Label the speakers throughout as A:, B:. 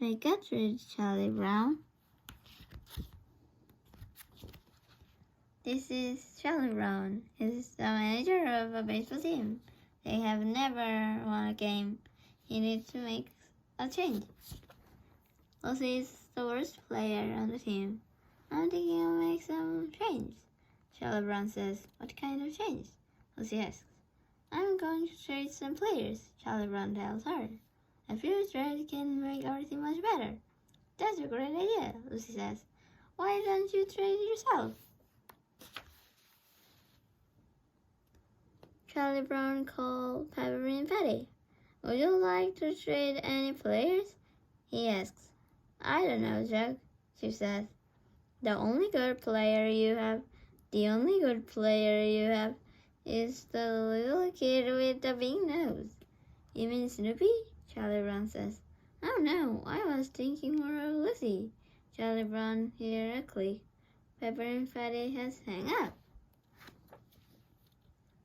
A: They got rid of Charlie Brown. This is Charlie Brown. He's the manager of a baseball team. They have never won a game. He needs to make a change. Lucy is the worst player on the team. I'm thinking I'll make some change. Charlie Brown says, "What kind of change?" Lucy asks. "I'm going to trade some players," Charlie Brown tells her. "A few trades can make everything much better." "That's a great idea," Lucy says. "Why don't you trade yourself?" Charlie Brown called Peppermint Patty. "Would you like to trade any players?" he asks. "I don't know, Chuck," she says. The only good player you have is the little kid with the big nose." "You mean Snoopy?" Charlie Brown says. "Oh no, I was thinking more of Lucy." Charlie Brown hears a click. Peppermint Patty has hung up.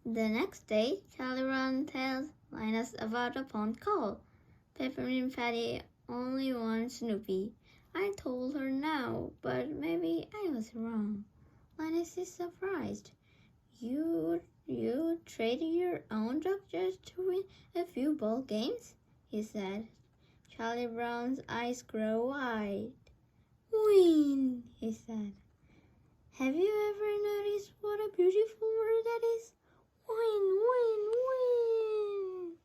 A: The next day, Charlie Brown tells Linus about a pond call. Peppermint Patty only wants Snoopy. "I told her no, but maybe I was wrong." Linus is surprised. You traded your own dog just to win a few ball games?" he said. Charlie Brown's eyes grow wide. "Win," he said. "Have you ever noticed what a beautiful word that is? Win, win, win."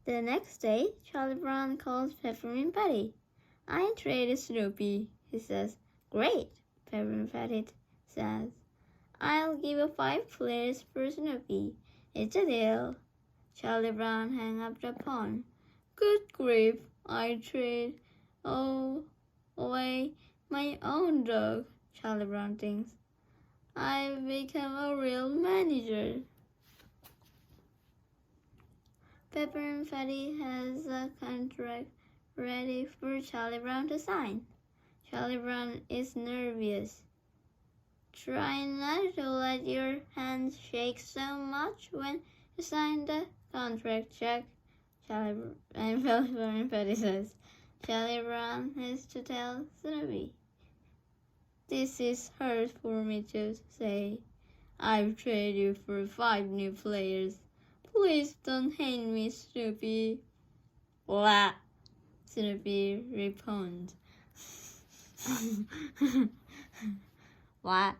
A: The next day, Charlie Brown calls Peppermint Patty. "I traded Snoopy," he says. "Great," Peppermint Patty says. "I'll give you 5 players for Snoopy. It's a deal." Charlie Brown hung up the phone. "Good grief, I trade away my own dog," Charlie Brown thinks. "I've become a real manager." Peppermint Patty has a contract ready for Charlie Brown to sign. Charlie Brown is nervous. "Try not to let your hands shake so much when you sign the contract, Chuck," Peppermint Patty says. Charlie Brown has to tell Snoopy. "This is hard for me to say. I've traded you for 5 new players. Please don't hate me, Snoopy." "What?" Snoopy responds. "What?"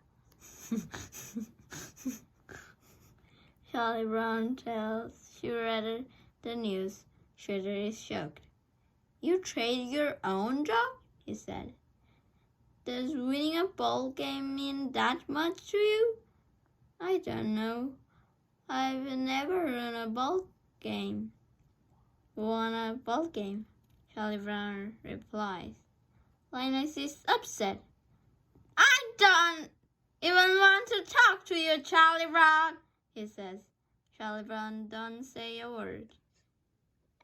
A: Charlie Brown tells Shredder the news. Shredder is shocked. "You trade your own dog?" he said. "Does winning a ball game mean that much to you?" "I don't know. I've never won a ball game." Charlie Brown replies. Linus is upset. "I don't even want to talk to you, Charlie Brown," he says. Charlie Brown don't say a word.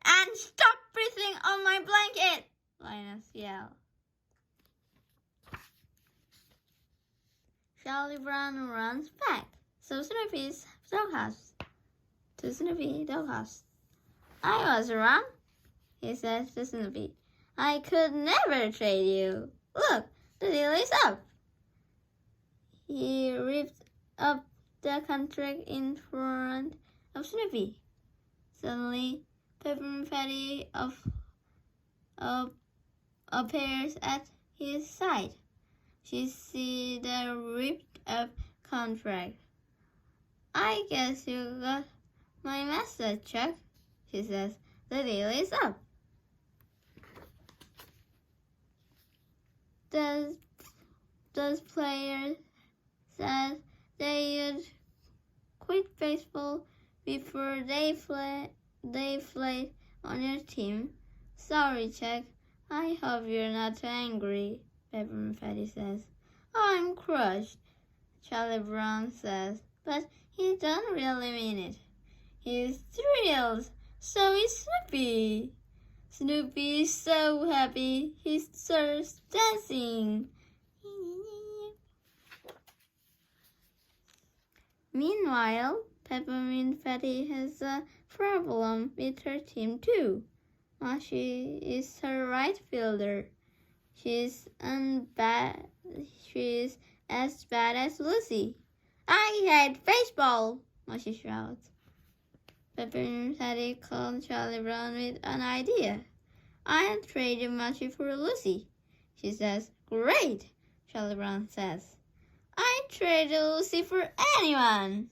A: "And stop breathing on my blanket," Linus yells. Charlie Brown runs back to Snoopy's doghouse. "I was wrong," he says to Snoopy. "I could never trade you. Look, the deal is up." He ripped up the contract in front of Snoopy. Suddenly, Peppermint Patty appears at his side. She sees the ripped up contract. "I guess you got my message, Chuck," she says. "The deal is up." Those players said they'd quit baseball before they played on your team. "Sorry, Chuck. I hope you're not too angry," Peppermint Patty says. "I'm crushed," Charlie Brown says, but he don't really mean it. He's thrilled. So is Snoopy. Snoopy is so happy he starts dancing. Meanwhile, Peppermint Patty has a problem with her team too. Moshi is her right fielder. She's as bad as Lucy. I hate baseball, Moshi shouts. Peppermint Patty called Charlie Brown with an idea. I'll trade Moshi for Lucy, she says. Great, Charlie Brown says. I'd trade Lucy for anyone.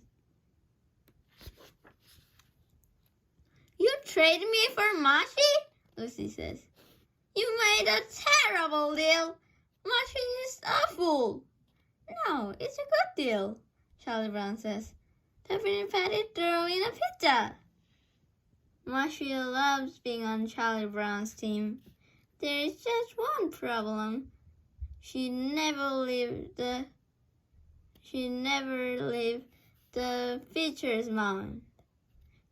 A: You trade me for Moshi? Lucy says. You made a terrible deal. Moshi is a fool. No, it's a good deal, Charlie Brown says. Peppermint Patty threw in a pizza. Moshi loves being on Charlie Brown's team. There is just one problem. She never leaves the pitcher's mound.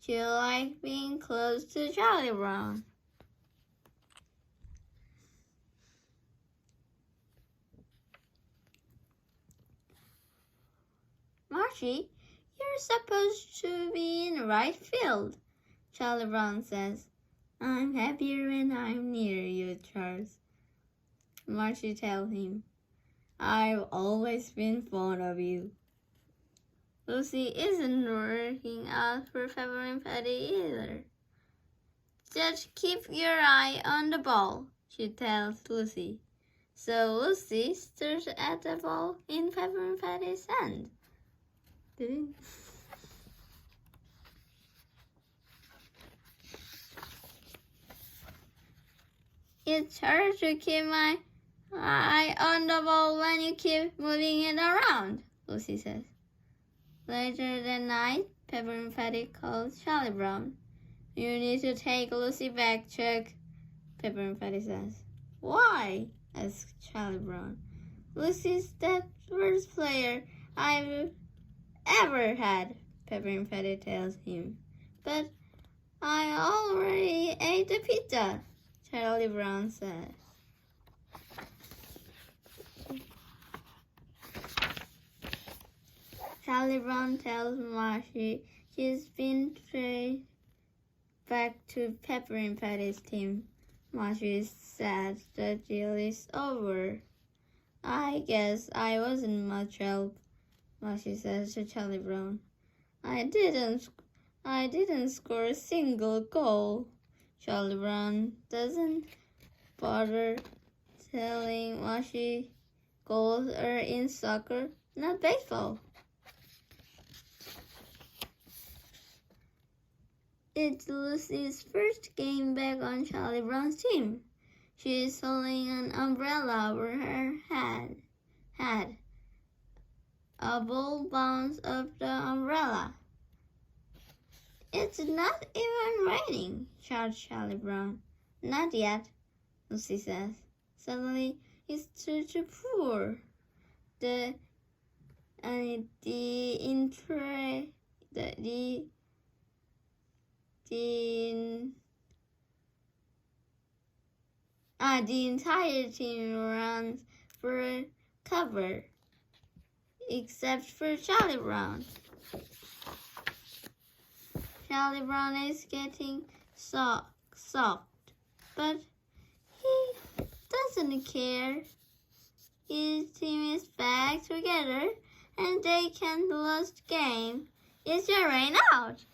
A: She likes being close to Charlie Brown. Moshi, you're supposed to be in right field, Charlie Brown says. I'm happier when I'm near you, Charles. Moshi tells him. I've always been fond of you. Lucy isn't working out for Peppermint Patty either. Just keep your eye on the ball, she tells Lucy. So Lucy stares at the ball in Peppermint Patty's hand. It's hard to keep my eye on the ball when you keep moving it around, Lucy says. Later that night, Peppermint Patty calls Charlie Brown. You need to take Lucy back, Chuck, Peppermint Patty says. Why? Asks Charlie Brown. Lucy's the worst player I've ever had, Peppermint Patty tells him. But I already ate the pizza, Charlie Brown says. Charlie Brown tells Moshi she's been traded back to Peppermint Patty's team. Moshi is sad the deal is over. I guess I wasn't much help, Moshi says to Charlie Brown. I didn't score a single goal. Charlie Brown doesn't bother telling Moshi goals are in soccer, not baseball. It's Lucy's first game back on Charlie Brown's team. She is holding an umbrella over her head. A ball bounced off the umbrella. It's not even raining, shouts Charlie Brown. Not yet, Lucy says. Suddenly, it's too poor. The entire team runs for cover, except for Charlie Brown. Charlie Brown is getting socked, but he doesn't care. His team is back together, and they can't lose the game. It's a rain out.